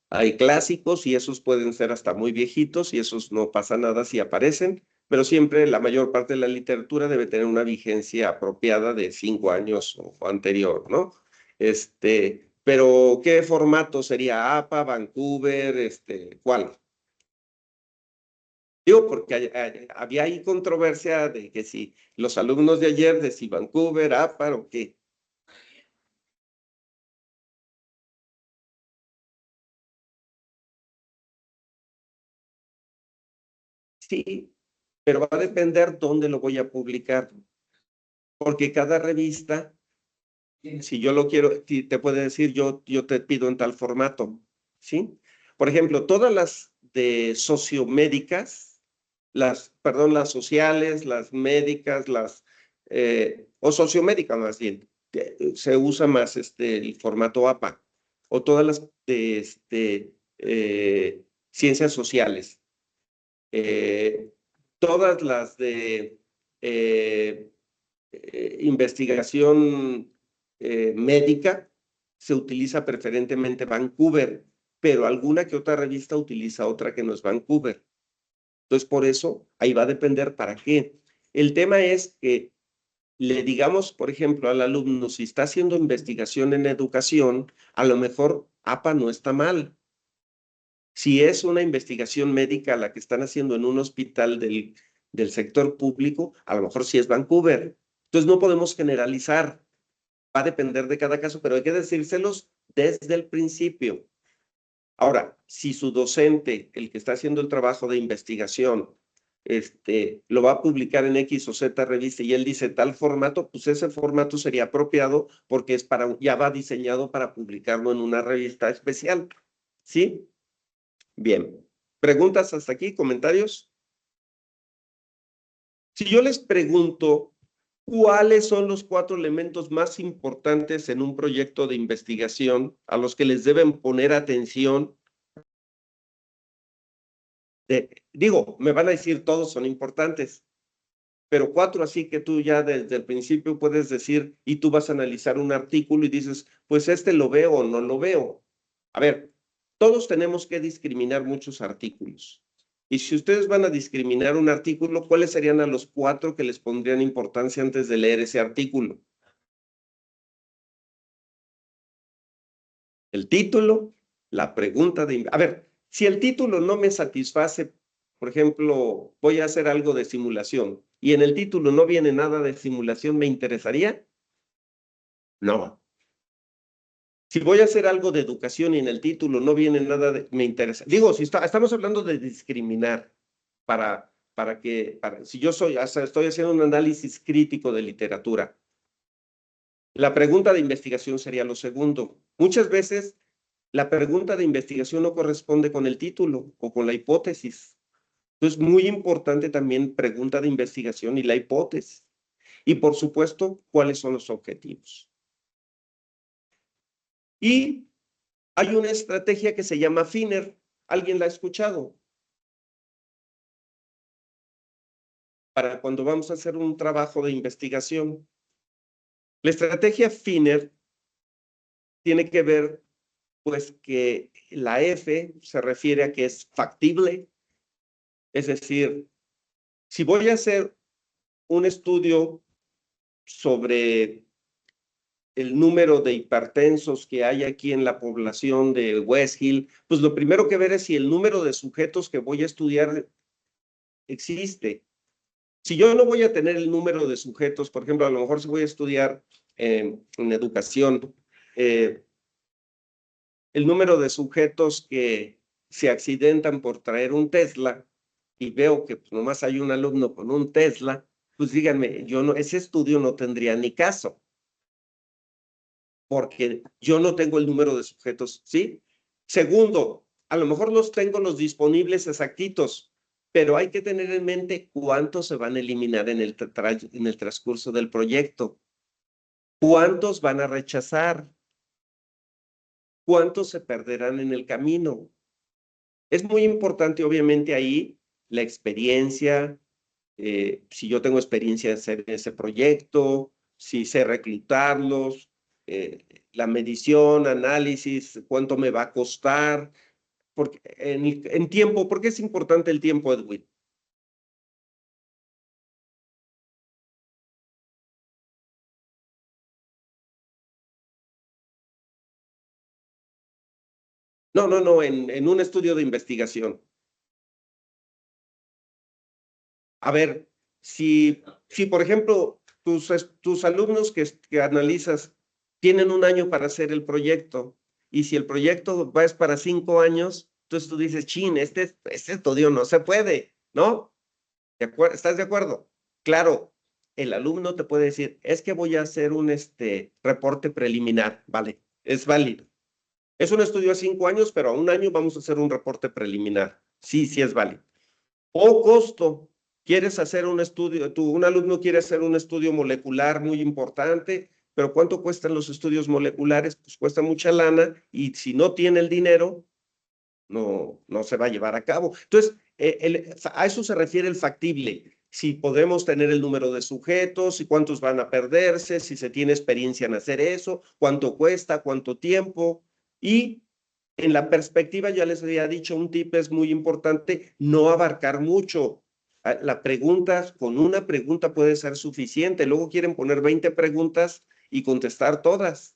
hay clásicos y esos pueden ser hasta muy viejitos y esos no pasa nada si aparecen, pero siempre la mayor parte de la literatura debe tener una vigencia apropiada de 5 años o anterior, ¿no? Pero ¿qué formato sería APA, Vancouver, cuál? Digo, porque había ahí controversia de que si los alumnos de ayer, de si Vancouver, APAR o qué. Sí, pero va a depender dónde lo voy a publicar, porque cada revista, si yo lo quiero, te puede decir, yo te pido en tal formato, ¿sí? Por ejemplo, todas las de sociomédicas, las sociales, las médicas, o sociomédicas más bien, se usa más el formato APA, o todas las de ciencias sociales, eh, todas las de investigación médica, se utiliza preferentemente Vancouver. pero alguna que otra revista utiliza otra que no es Vancouver. Entonces, por eso, ahí va a depender para qué. El tema es que le digamos, por ejemplo, al alumno, si está haciendo investigación en educación, a lo mejor APA no está mal. Si es una investigación médica la que están haciendo en un hospital del sector público, a lo mejor sí es Vancouver. Entonces no podemos generalizar. Va a depender de cada caso, pero hay que decírselos desde el principio. Ahora, si su docente, el que está haciendo el trabajo de investigación, lo va a publicar en X o Z revista y él dice tal formato, pues ese formato sería apropiado porque ya va diseñado para publicarlo en una revista especial. ¿Sí? Bien. ¿Preguntas hasta aquí? ¿Comentarios? Si yo les pregunto, ¿cuáles son los 4 elementos más importantes en un proyecto de investigación a los que les deben poner atención? Digo, me van a decir todos son importantes, pero 4 así que tú ya desde el principio puedes decir y tú vas a analizar un artículo y dices, pues lo veo o no lo veo. A ver, todos tenemos que discriminar muchos artículos. Y si ustedes van a discriminar un artículo, ¿cuáles serían a los 4 que les pondrían importancia antes de leer ese artículo? El título, la pregunta de... A ver, si el título no me satisface, por ejemplo, voy a hacer algo de simulación y en el título no viene nada de simulación, ¿me interesaría? No. Si voy a hacer algo de educación y en el título no viene nada de... me interesa. Digo, si estamos hablando de discriminar si yo estoy haciendo un análisis crítico de literatura, la pregunta de investigación sería lo segundo. Muchas veces la pregunta de investigación no corresponde con el título o con la hipótesis. Entonces, muy importante también pregunta de investigación y la hipótesis. Y, por supuesto, ¿cuáles son los objetivos? Y hay una estrategia que se llama FINER. ¿Alguien la ha escuchado? Para cuando vamos a hacer un trabajo de investigación. La estrategia FINER tiene que ver, pues, que la F se refiere a que es factible. Es decir, si voy a hacer un estudio sobre el número de hipertensos que hay aquí en la población de West Hill, pues lo primero que ver es si el número de sujetos que voy a estudiar existe. Si yo no voy a tener el número de sujetos, por ejemplo, a lo mejor si voy a estudiar en educación, el número de sujetos que se accidentan por traer un Tesla y veo que pues, nomás hay un alumno con un Tesla, pues díganme, ese estudio no tendría ni caso, porque yo no tengo el número de sujetos, ¿sí? Segundo, a lo mejor tengo los disponibles exactitos, pero hay que tener en mente cuántos se van a eliminar en el transcurso del proyecto, cuántos van a rechazar, cuántos se perderán en el camino. Es muy importante, obviamente, ahí la experiencia, si yo tengo experiencia en hacer ese proyecto, si sé reclutarlos, la medición, análisis, cuánto me va a costar, porque en tiempo, ¿por qué es importante el tiempo, Edwin? No, en un estudio de investigación. A ver, si por ejemplo, tus alumnos que analizas tienen un año para hacer el proyecto, y si el proyecto es para 5 años, entonces tú dices, chin, este estudio no se puede, ¿no? ¿Estás de acuerdo? Claro, el alumno te puede decir, es que voy a hacer un reporte preliminar, vale, es válido. Es un estudio a 5 años, pero a un año vamos a hacer un reporte preliminar. Sí, sí es válido. O costo, quieres hacer un estudio, un alumno quiere hacer un estudio molecular muy importante, pero ¿cuánto cuestan los estudios moleculares? Pues cuesta mucha lana y si no tiene el dinero, no se va a llevar a cabo. Entonces, a eso se refiere el factible. Si podemos tener el número de sujetos y cuántos van a perderse, si se tiene experiencia en hacer eso, cuánto cuesta, cuánto tiempo. Y En la perspectiva, ya les había dicho, un tip es muy importante, no abarcar mucho. La pregunta, con una pregunta puede ser suficiente. Luego quieren poner 20 preguntas y contestar todas,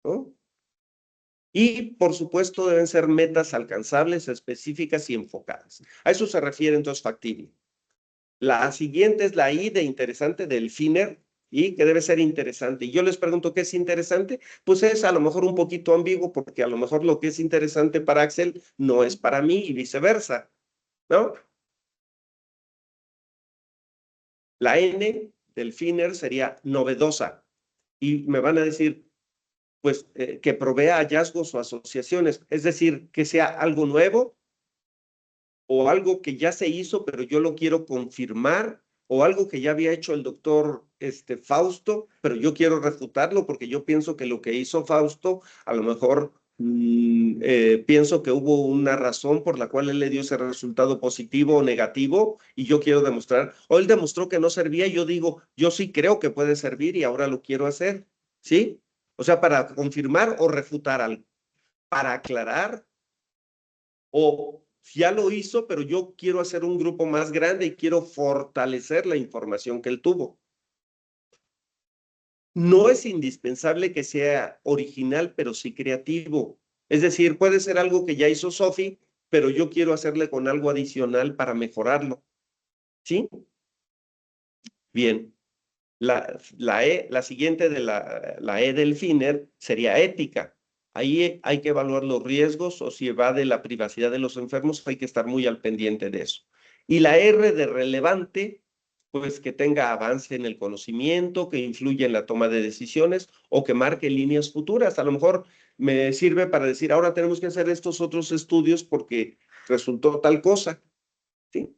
¿no? Y, por supuesto, deben ser metas alcanzables, específicas y enfocadas. A eso se refiere entonces factible. La siguiente es la I de interesante del FINER, y que debe ser interesante. Y yo les pregunto, ¿qué es interesante? Pues es a lo mejor un poquito ambiguo, porque a lo mejor lo que es interesante para Axel no es para mí y viceversa, ¿no? La N del FINER sería novedosa. Y me van a decir, pues, que provea hallazgos o asociaciones, es decir, que sea algo nuevo o algo que ya se hizo, pero yo lo quiero confirmar, o algo que ya había hecho el doctor Fausto, pero yo quiero refutarlo porque yo pienso que lo que hizo Fausto, a lo mejor pienso que hubo una razón por la cual él le dio ese resultado positivo o negativo, y yo quiero demostrar, o él demostró que no servía, y yo digo, yo sí creo que puede servir y ahora lo quiero hacer, ¿sí? O sea, para confirmar o refutar algo, para aclarar, o ya lo hizo, pero yo quiero hacer un grupo más grande y quiero fortalecer la información que él tuvo. No es indispensable que sea original, pero sí creativo. Es decir, puede ser algo que ya hizo Sophie, pero yo quiero hacerle con algo adicional para mejorarlo. ¿Sí? Bien. La siguiente de la E del FINER sería ética. Ahí hay que evaluar los riesgos, o si evade la privacidad de los enfermos, hay que estar muy al pendiente de eso. Y la R de relevante, pues que tenga avance en el conocimiento, que influya en la toma de decisiones o que marque líneas futuras. A lo mejor me sirve para decir, ahora tenemos que hacer estos otros estudios porque resultó tal cosa, ¿sí?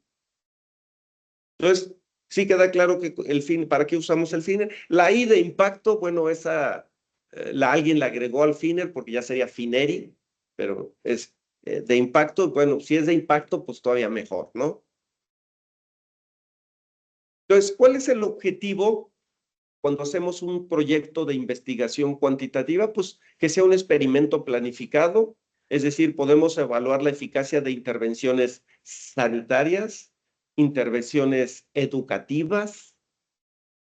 Entonces, sí queda claro que el fin, ¿para qué usamos el FINER? La I de impacto, bueno, esa alguien la agregó al FINER porque ya sería FINERI, pero es de impacto, bueno, si es de impacto, pues todavía mejor, ¿no? Entonces, ¿cuál es el objetivo cuando hacemos un proyecto de investigación cuantitativa? Pues que sea un experimento planificado, es decir, podemos evaluar la eficacia de intervenciones sanitarias, intervenciones educativas,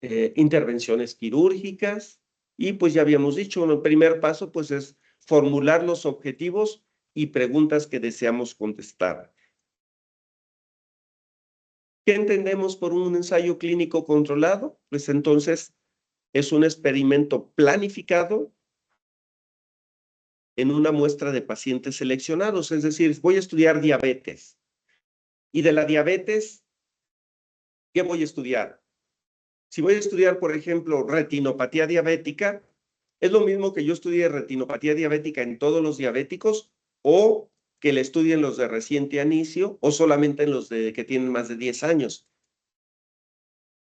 intervenciones quirúrgicas, y pues ya habíamos dicho, el primer paso pues es formular los objetivos y preguntas que deseamos contestar. ¿Qué entendemos por un ensayo clínico controlado? Pues entonces es un experimento planificado en una muestra de pacientes seleccionados, es decir, voy a estudiar diabetes, y de la diabetes, ¿qué voy a estudiar? Si voy a estudiar, por ejemplo, retinopatía diabética, ¿es lo mismo que yo estudie retinopatía diabética en todos los diabéticos, o que le estudien los de reciente inicio, o solamente en los de que tienen más de 10 años?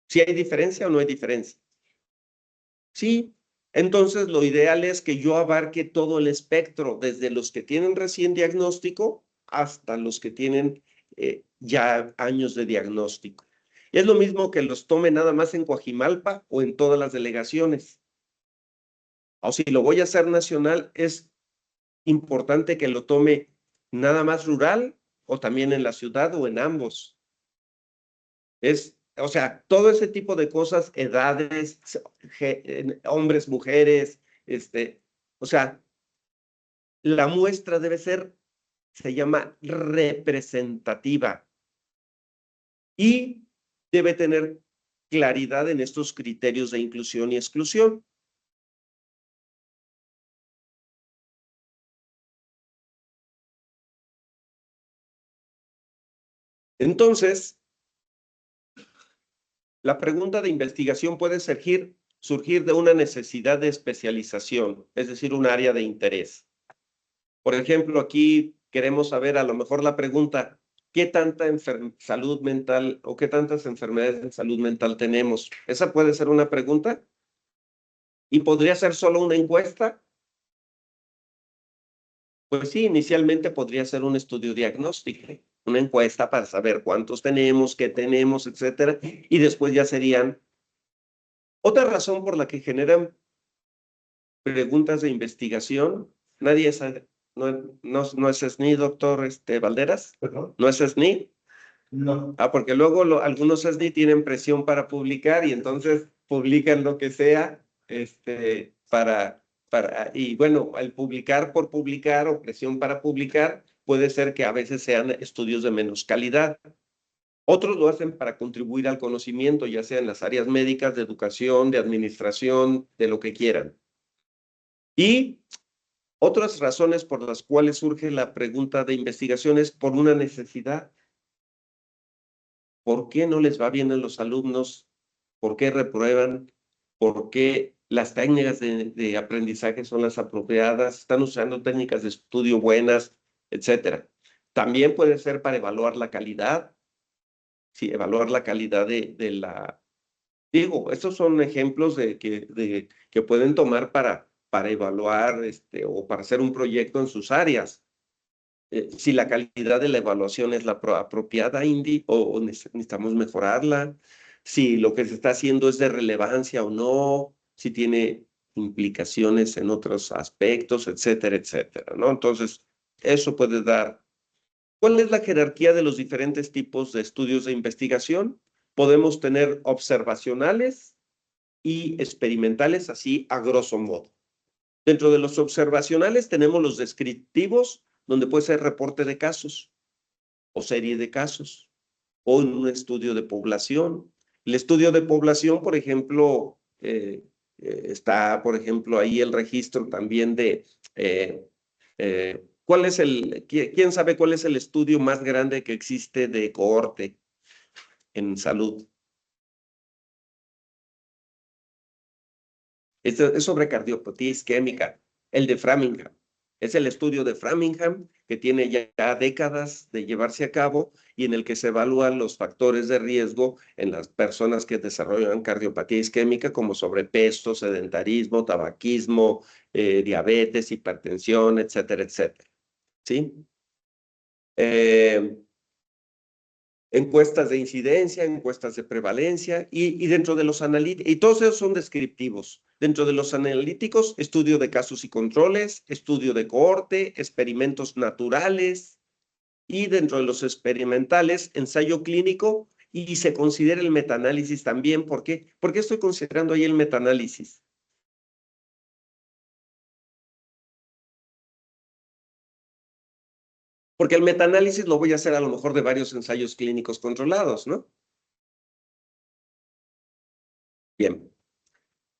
¿Sí hay diferencia o no hay diferencia? Sí. Entonces, lo ideal es que yo abarque todo el espectro, desde los que tienen recién diagnóstico hasta los que tienen ya años de diagnóstico. Es lo mismo que los tome nada más en Coajimalpa o en todas las delegaciones. O si lo voy a hacer nacional, es importante que lo tome nada más rural o también en la ciudad o en ambos. O sea, todo ese tipo de cosas, edades, hombres, mujeres, o sea, la muestra debe ser, se llama representativa, y debe tener claridad en estos criterios de inclusión y exclusión. Entonces, la pregunta de investigación puede surgir de una necesidad de especialización, es decir, un área de interés. Por ejemplo, aquí queremos saber, a lo mejor la pregunta, ¿qué tanta salud mental o qué tantas enfermedades de salud mental tenemos? Esa puede ser una pregunta, y podría ser solo una encuesta. Pues sí, inicialmente podría ser un estudio diagnóstico, una encuesta para saber cuántos tenemos, qué tenemos, etcétera, y después ya serían. Otra razón por la que generan preguntas de investigación, nadie sabe, no es SNI, doctor Valderas. ¿Perdón? ¿No es SNI? No. Porque luego algunos SNI tienen presión para publicar y entonces publican lo que sea, y bueno, el publicar por publicar o presión para publicar puede ser que a veces sean estudios de menos calidad. Otros lo hacen para contribuir al conocimiento, ya sea en las áreas médicas, de educación, de administración, de lo que quieran. Y otras razones por las cuales surge la pregunta de investigación es por una necesidad. ¿Por qué no les va bien a los alumnos? ¿Por qué reprueban? ¿Por qué las técnicas de aprendizaje son las apropiadas? ¿Están usando técnicas de estudio buenas, etcétera? También puede ser para evaluar la calidad. Sí, evaluar la calidad de la... Digo, estos son ejemplos que pueden tomar para evaluar o para hacer un proyecto en sus áreas. Si la calidad de la evaluación es la apropiada, Indy, o necesitamos mejorarla, si lo que se está haciendo es de relevancia o no, si tiene implicaciones en otros aspectos, etcétera, etcétera, ¿no? Entonces, eso puede dar. ¿Cuál es la jerarquía de los diferentes tipos de estudios de investigación? Podemos tener observacionales y experimentales, así a grosso modo. Dentro de los observacionales tenemos los descriptivos, donde puede ser reporte de casos o serie de casos o en un estudio de población. El estudio de población, por ejemplo, está, por ejemplo, ahí el registro también de ¿quién sabe cuál es el estudio más grande que existe de cohorte en salud? Es sobre cardiopatía isquémica, el de Framingham. Es el estudio de Framingham que tiene ya décadas de llevarse a cabo y en el que se evalúan los factores de riesgo en las personas que desarrollan cardiopatía isquémica como sobrepeso, sedentarismo, tabaquismo, diabetes, hipertensión, etcétera, etcétera. ¿Sí? Encuestas de incidencia, encuestas de prevalencia y dentro de los analíticos, y todos esos son descriptivos. Dentro de los analíticos, estudio de casos y controles, estudio de cohorte, experimentos naturales y dentro de los experimentales, ensayo clínico y se considera el metaanálisis también. ¿Por qué? ¿Por qué estoy considerando ahí el metaanálisis? Porque el metaanálisis lo voy a hacer a lo mejor de varios ensayos clínicos controlados, ¿no? Bien.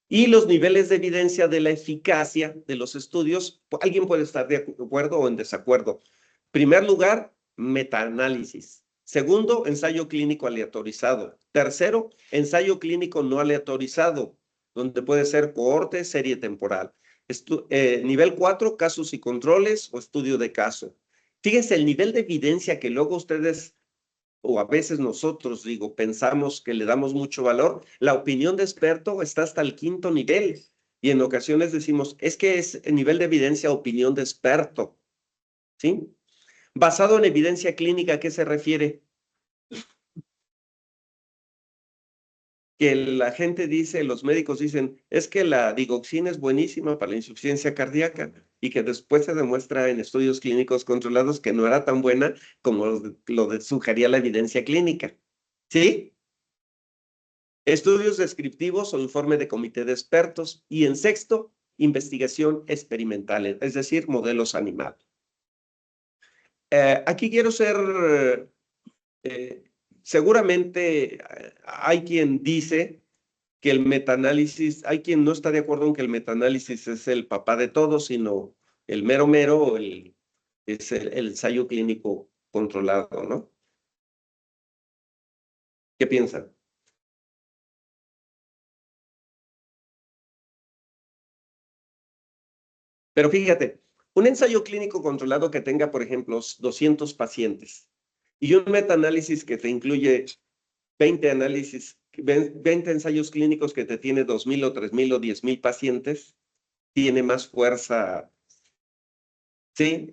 Y los niveles de evidencia de la eficacia de los estudios, alguien puede estar de acuerdo o en desacuerdo. Primer lugar, metaanálisis. Segundo, ensayo clínico aleatorizado. Tercero, ensayo clínico no aleatorizado, donde puede ser cohorte, serie temporal. Nivel 4, casos y controles o estudio de caso. Fíjense el nivel de evidencia que luego ustedes o a veces nosotros, digo, pensamos que le damos mucho valor, la opinión de experto está hasta el 5.º nivel. Y en ocasiones decimos, es que es el nivel de evidencia, opinión de experto. ¿Sí? Basado en evidencia clínica, ¿a qué se refiere? Que la gente dice, los médicos dicen, es que la digoxina es buenísima para la insuficiencia cardíaca y que después se demuestra en estudios clínicos controlados que no era tan buena como sugería la evidencia clínica. ¿Sí? Estudios descriptivos o informe de comité de expertos. Y en sexto, investigación experimental, es decir, modelos animales. Aquí quiero ser, seguramente hay quien dice que el metaanálisis, hay quien no está de acuerdo en que el metaanálisis es el papá de todo, sino el mero mero, es el ensayo clínico controlado, ¿no? ¿Qué piensan? Pero fíjate, un ensayo clínico controlado que tenga, por ejemplo, 200 pacientes y un metaanálisis que te incluye 20 análisis, 20 ensayos clínicos que te tiene 2.000 o 3.000 o 10.000 pacientes, tiene más fuerza. Sí,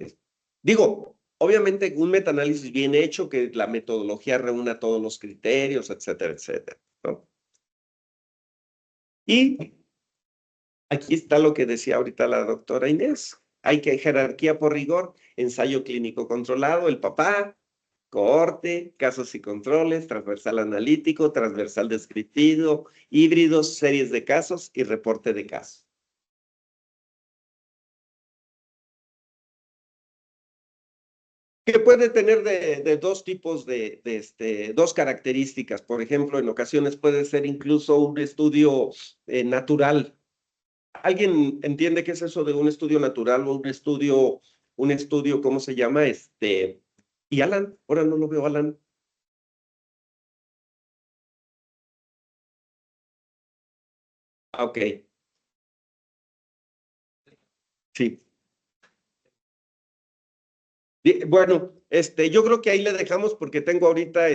digo, obviamente un metaanálisis bien hecho, que la metodología reúna todos los criterios, etcétera, etcétera, ¿no? Y aquí está lo que decía ahorita la doctora Inés. Hay que jerarquía por rigor, ensayo clínico controlado, el papá, cohorte, casos y controles, transversal analítico, transversal descriptivo, híbridos, series de casos y reporte de casos. Que puede tener de dos tipos dos características. Por ejemplo, en ocasiones puede ser incluso un estudio natural. ¿Alguien entiende qué es eso de un estudio natural o un estudio, ¿cómo se llama? ¿Y Alan? Ahora no lo veo, Alan. Ok. Sí. Bueno, yo creo que ahí le dejamos porque tengo ahorita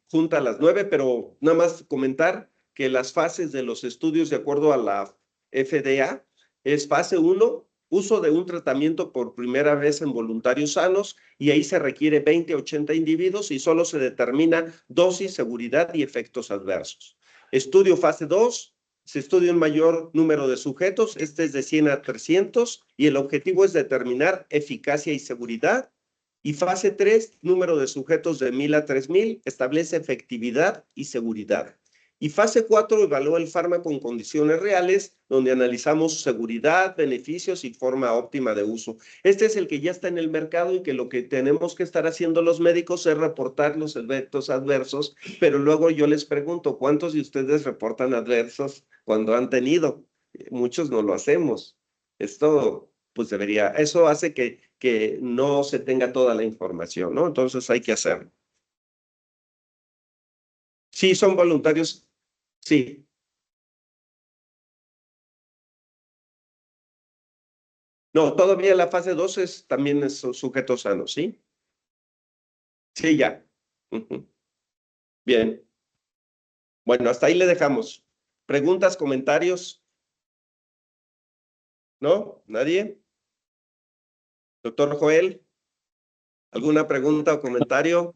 junta a las 9, pero nada más comentar que las fases de los estudios de acuerdo a la FDA es fase 1, uso de un tratamiento por primera vez en voluntarios sanos, y ahí se requiere 20 a 80 individuos y solo se determina dosis, seguridad y efectos adversos. Estudio fase 2. Se estudia un mayor número de sujetos, es de 100 a 300, y el objetivo es determinar eficacia y seguridad. Y fase 3, número de sujetos de 1000 a 3000, establece efectividad y seguridad. Y fase 4, evalúa el fármaco en condiciones reales, donde analizamos seguridad, beneficios y forma óptima de uso. Este es el que ya está en el mercado y que lo que tenemos que estar haciendo los médicos es reportar los efectos adversos, pero luego yo les pregunto, ¿cuántos de ustedes reportan adversos cuando han tenido? Muchos no lo hacemos. Esto, pues eso hace que no se tenga toda la información, ¿no? Entonces hay que hacerlo. Sí, son voluntarios. Sí. No, todavía la fase 2 también es sujetos sanos, ¿sí? Sí, ya. Bien. Bueno, hasta ahí le dejamos. ¿Preguntas, comentarios? ¿No? ¿Nadie? Doctor Joel, ¿alguna pregunta o comentario?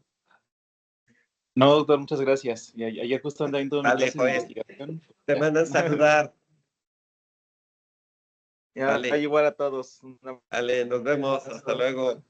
No, doctor, muchas gracias. Y ayer justo andaba viendo una Dale, clase de Joel. investigación. Te mandan saludar. Ya, Dale, igual a todos. dale, nos vemos. Hasta luego.